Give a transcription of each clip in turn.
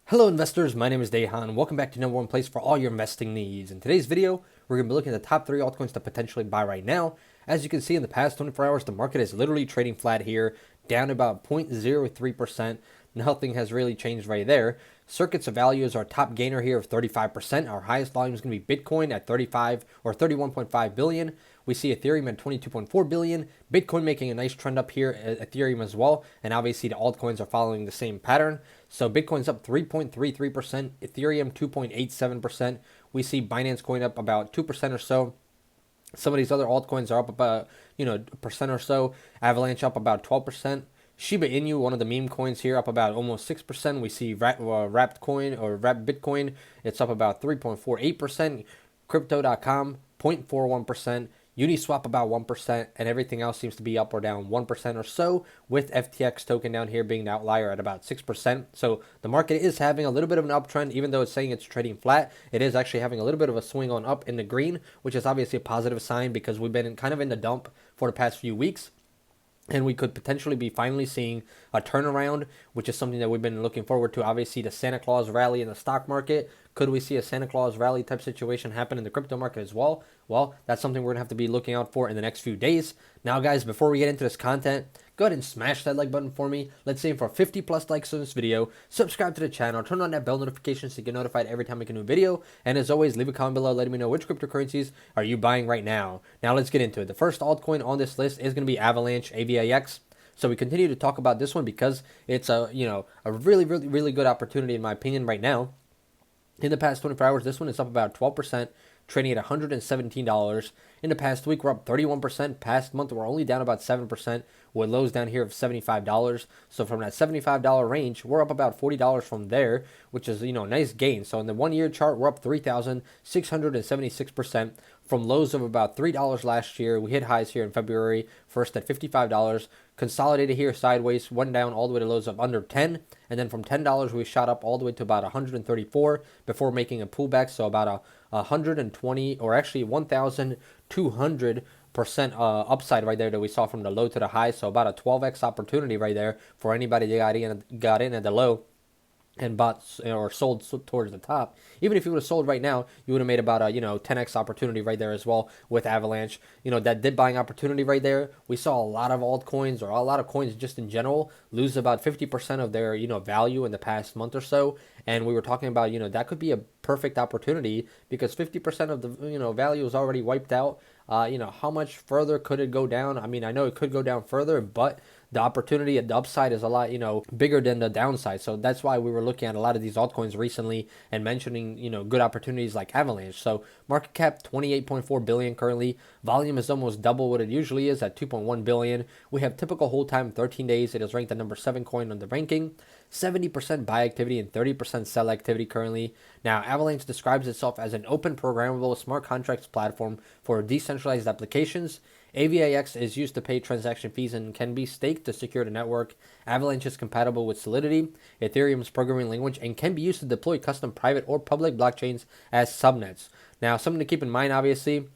Hello investors, my name is Dehan. Welcome back to number one place for all your investing needs. In today's video, we're going to be looking at the top 3 altcoins to potentially buy right now. As you can see in the past 24 hours, the market is literally trading flat here, down about 0.03%. Nothing has really changed right there. Circuits of value is our top gainer here of 35%. Our highest volume is going to be Bitcoin at 35 or 31.5 billion. We see Ethereum at 22.4 billion. Bitcoin making a nice trend up here, Ethereum as well. And obviously the altcoins are following the same pattern. So Bitcoin's up 3.33%, Ethereum 2.87%. We see Binance Coin up about 2% or so. Some of these other altcoins are up about, a percent or so. Avalanche up about 12%. Shiba Inu, one of the meme coins here, up about almost 6%. We see Wrapped Coin or Wrapped Bitcoin, it's up about 3.48%. Crypto.com, 0.41%. Uniswap about 1%, and everything else seems to be up or down 1% or so, with FTX token down here being the outlier at about 6%. So the market is having a little bit of an uptrend, even though it's saying it's trading flat. It is actually having a little bit of a swing on up in the green, which is obviously a positive sign because we've been kind of in the dump for the past few weeks. And we could potentially be finally seeing a turnaround, which is something that we've been looking forward to. Obviously, the Santa Claus rally in the stock market. Could we see a Santa Claus rally type situation happen in the crypto market as well? Well, that's something we're going to have to be looking out for in the next few days. Now, guys, before we get into this content, go ahead and smash that like button for me. Let's aim for 50 plus likes on this video. Subscribe to the channel. Turn on that bell notification so you get notified every time I make a new video. And as always, leave a comment below letting me know which cryptocurrencies are you buying right now. Now, let's get into it. The first altcoin on this list is going to be Avalanche AVAX. So we continue to talk about this one because it's a really good opportunity in my opinion right now. In the past 24 hours, this one is up about 12%, trading at $117. In the past week, we're up 31%. Past month, we're only down about 7%, with lows down here of $75. So from that $75 range, we're up about $40 from there, which is, a nice gain. So in the 1 year chart, we're up 3,676%. From lows of about $3 last year, we hit highs here in February, first at $55. Consolidated here sideways, went down all the way to lows of under 10, and then from $10 we shot up all the way to about 134 before making a pullback. So about a 120 or actually 1,200% upside right there that we saw from the low to the high. So about a 12x opportunity right there for anybody that got in at the low and bought or sold towards the top. Even if you would have sold right now, you would have made about a 10x opportunity right there as well with Avalanche. That dip buying opportunity right there. We saw a lot of altcoins or a lot of coins just in general lose about 50% of their value in the past month or so. And we were talking about that could be a perfect opportunity because 50% of the value is already wiped out. How much further could it go down? I mean, I know it could go down further, but the opportunity at the upside is a lot, bigger than the downside. So that's why we were looking at a lot of these altcoins recently and mentioning, good opportunities like Avalanche. So market cap 28.4 billion currently. Volume is almost double what it usually is at 2.1 billion. We have typical hold time 13 days. It is ranked the number 7 coin on the ranking. 70% buy activity and 30% sell activity currently. Now, Avalanche describes itself as an open programmable smart contracts platform for decentralized applications. AVAX is used to pay transaction fees and can be staked to secure the network. Avalanche is compatible with Solidity, Ethereum's programming language, and can be used to deploy custom private or public blockchains as subnets. Now, something to keep in mind, obviously,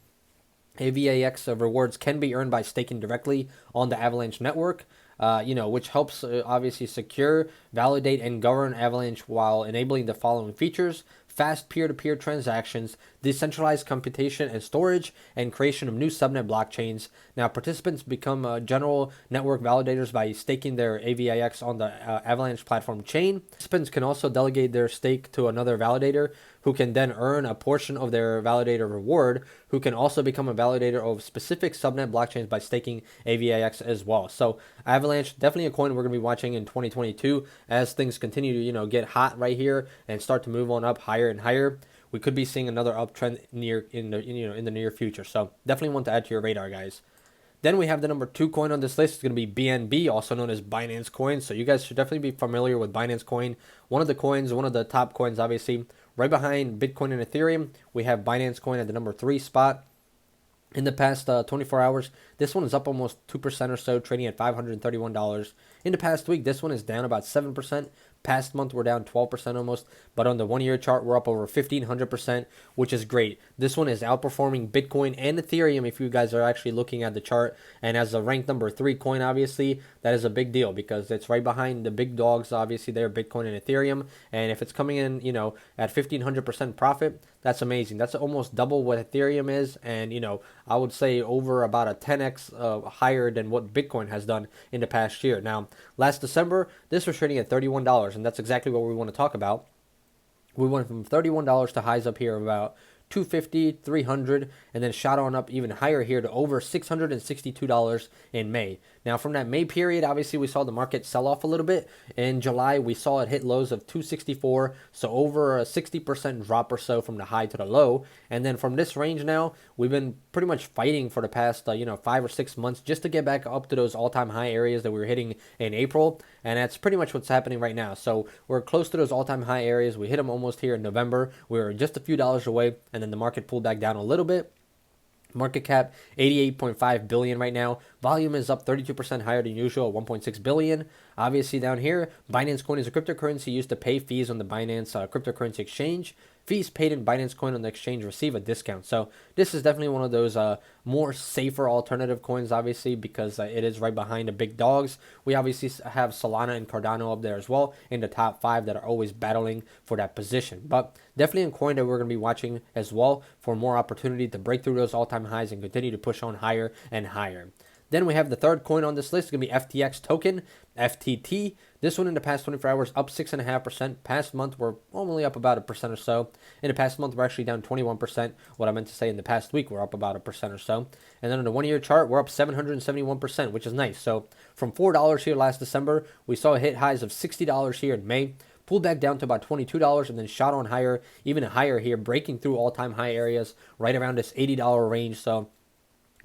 AVAX rewards can be earned by staking directly on the Avalanche network, which helps obviously secure, validate, and govern Avalanche while enabling the following features: fast peer-to-peer transactions, decentralized computation and storage, and creation of new subnet blockchains. Now, participants become general network validators by staking their AVAX on the Avalanche platform chain. Participants can also delegate their stake to another validator, who can then earn a portion of their validator reward, who can also become a validator of specific subnet blockchains by staking AVAX as well. So Avalanche, definitely a coin we're going to be watching in 2022 as things continue to, get hot right here and start to move on up higher and higher. We could be seeing another uptrend in the near future. So definitely want to add to your radar, guys. Then we have the number 2 coin on this list. It's going to be BNB, also known as Binance Coin. So you guys should definitely be familiar with Binance Coin. One of the top coins, obviously. Right behind Bitcoin and Ethereum, we have Binance Coin at the number 3 spot. In the past 24 hours, this one is up almost 2% or so, trading at $531. In the past week, this one is down about 7%. Past month, we're down 12% almost, but on the 1-year chart, we're up over 1,500%, which is great. This one is outperforming Bitcoin and Ethereum if you guys are actually looking at the chart. And as a ranked number 3 coin, obviously, that is a big deal because it's right behind the big dogs, obviously, there, Bitcoin and Ethereum. And if it's coming in, at 1,500% profit, that's amazing. That's almost double what Ethereum is. And, I would say over about a 10x higher than what Bitcoin has done in the past year. Now, last December, this was trading at $31, and that's exactly what we want to talk about. We went from $31 to highs up here of about 250, 300, and then shot on up even higher here to over $662 in May. Now, from that May period, obviously, we saw the market sell off a little bit. In July, we saw it hit lows of 264, so over a 60% drop or so from the high to the low. And then from this range now, we've been pretty much fighting for the past, 5 or 6 months just to get back up to those all-time high areas that we were hitting in April. And that's pretty much what's happening right now. So we're close to those all-time high areas. We hit them almost here in November. We were just a few dollars away, and then the market pulled back down a little bit. Market cap 88.5 billion right now. Volume is up 32% higher than usual at 1.6 billion. Obviously down here, Binance Coin is a cryptocurrency used to pay fees on the Binance cryptocurrency exchange. Fees paid in Binance Coin on the exchange receive a discount. So this is definitely one of those more safer alternative coins, obviously, because it is right behind the big dogs. We obviously have Solana and Cardano up there as well in the top 5 that are always battling for that position. But definitely a coin that we're going to be watching as well for more opportunity to break through those all-time highs and continue to push on higher and higher. Then we have the third coin on this list. It's going to be FTX Token FTT. This one in the past 24 hours up 6.5%. Past month we're only up about 1% or so. In the past month we're actually down 21%. What I meant to say in the past week we're up about 1% or so. And then on the 1-year chart we're up 771%, which is nice. So from $4 here last December, we saw hit highs of $60 here in May. Pulled back down to about $22 and then shot on higher, even higher here, breaking through all-time high areas right around this $80 range. So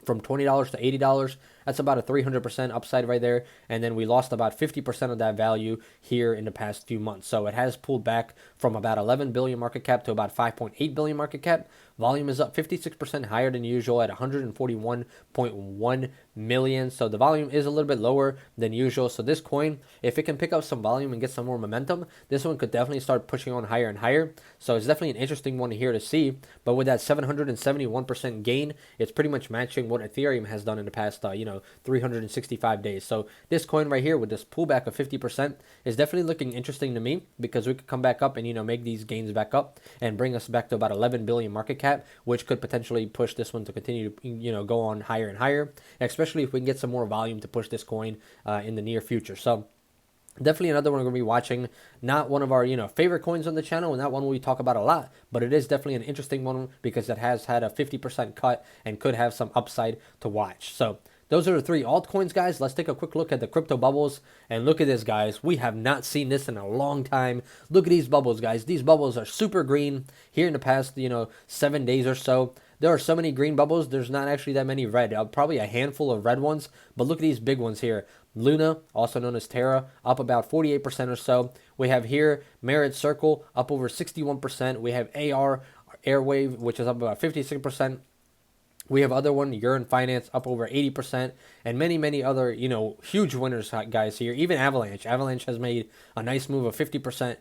from $20 to $80, that's about a 300% upside right there. And then we lost about 50% of that value here in the past few months. So it has pulled back from about 11 billion market cap to about 5.8 billion market cap. Volume is up 56% higher than usual at 141.1 million. So the volume is a little bit lower than usual. So this coin, if it can pick up some volume and get some more momentum, this one could definitely start pushing on higher and higher. So it's definitely an interesting one here to see. But with that 771% gain, it's pretty much matching what Ethereum has done in the past, 365 days. So this coin right here with this pullback of 50% is definitely looking interesting to me because we could come back up and, make these gains back up and bring us back to about 11 billion market cap, which could potentially push this one to continue to, go on higher and higher, especially if we can get some more volume to push this coin in the near future. So definitely another one we're going to be watching. Not one of our, favorite coins on the channel, and not one we talk about a lot, but it is definitely an interesting one because it has had a 50% cut and could have some upside to watch. So those are the 3 altcoins, guys. Let's take a quick look at the crypto bubbles. And look at this, guys. We have not seen this in a long time. Look at these bubbles, guys. These bubbles are super green here in the past, 7 days or so. There are so many green bubbles. There's not actually that many red. Probably a handful of red ones. But look at these big ones here. Luna, also known as Terra, up about 48% or so. We have here Merit Circle, up over 61%. We have AR, Airwave, which is up about 56%. We have other one, Urine Finance, up over 80%, and many other, huge winners, guys, here. Even Avalanche. Avalanche has made a nice move of 50%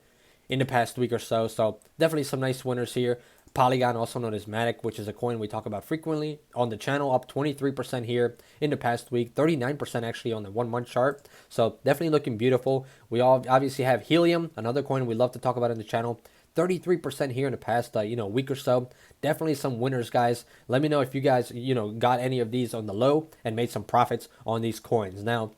in the past week or so. So definitely some nice winners here. Polygon, also known as Matic, which is a coin we talk about frequently on the channel, up 23% here in the past week, 39% actually on the 1-month chart. So definitely looking beautiful. We all obviously have Helium, another coin we love to talk about on the channel. 33% here in the past, week or so. Definitely some winners, guys. Let me know if you guys, got any of these on the low and made some profits on these coins. Now,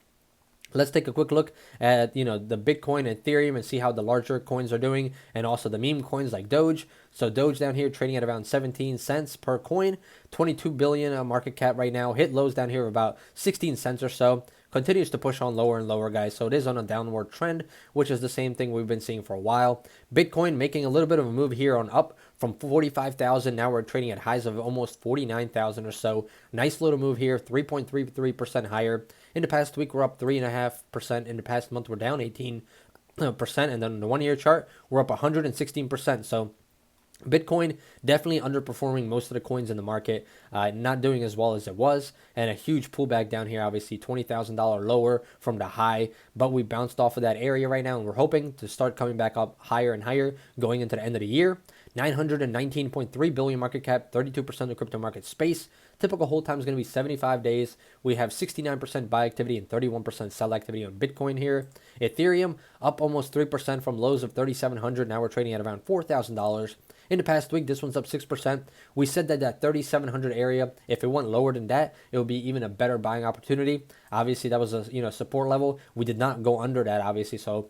let's take a quick look at, the Bitcoin and Ethereum and see how the larger coins are doing, and also the meme coins like Doge. So Doge down here trading at around 17 cents per coin, 22 billion market cap right now. Hit lows down here of about 16 cents or so. Continues to push on lower and lower, guys. So it is on a downward trend, which is the same thing we've been seeing for a while. Bitcoin making a little bit of a move here on up from 45,000. Now we're trading at highs of almost 49,000 or so. Nice little move here, 3.33% higher. In the past week, we're up 3.5%. In the past month, we're down 18%. And then on the 1-year chart, we're up 116%. So Bitcoin definitely underperforming most of the coins in the market, not doing as well as it was, and a huge pullback down here, obviously $20,000 lower from the high, but we bounced off of that area right now, and we're hoping to start coming back up higher and higher going into the end of the year. 919.3 billion market cap, 32% of the crypto market space. Typical hold time is going to be 75 days. We have 69% buy activity and 31% sell activity on Bitcoin here. Ethereum up almost 3% from lows of 3,700. Now we're trading at around $4,000. In the past week, this one's up 6%. We said that that 3,700 area, if it went lower than that, it would be even a better buying opportunity. Obviously, that was a support level. We did not go under that, obviously, so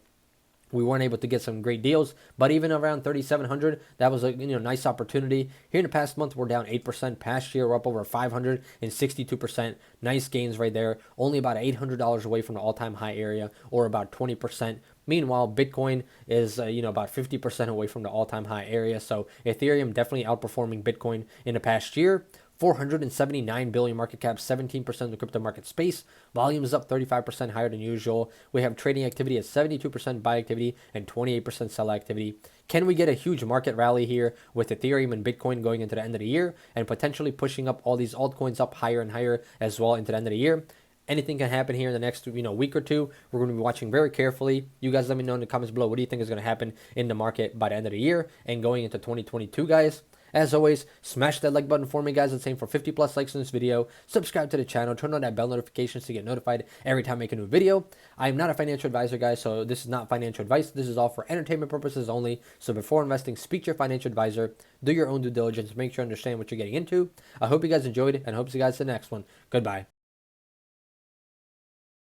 we weren't able to get some great deals, but even around 3,700, that was a nice opportunity. Here in the past month, we're down 8%. Past year, we're up over 562%. Nice gains right there. Only about $800 away from the all-time high area, or about 20%. Meanwhile, Bitcoin is about 50% away from the all-time high area. So Ethereum definitely outperforming Bitcoin in the past year. 479 billion market cap, 17% of the crypto market space. Volume is up 35% higher than usual. We have trading activity at 72% buy activity and 28% sell activity. Can we get a huge market rally here with Ethereum and Bitcoin going into the end of the year and potentially pushing up all these altcoins up higher and higher as well into the end of the year? Anything can happen here in the next week or two. We're going to be watching very carefully. You guys let me know in the comments below, what do you think is going to happen in the market by the end of the year and going into 2022, guys? As always, smash that like button for me, guys. Let's aim for 50 plus likes in this video. Subscribe to the channel. Turn on that bell notifications to get notified every time I make a new video. I am not a financial advisor, guys, so this is not financial advice. This is all for entertainment purposes only. So before investing, speak to your financial advisor. Do your own due diligence. Make sure you understand what you're getting into. I hope you guys enjoyed, and I hope to see you guys in the next one. Goodbye.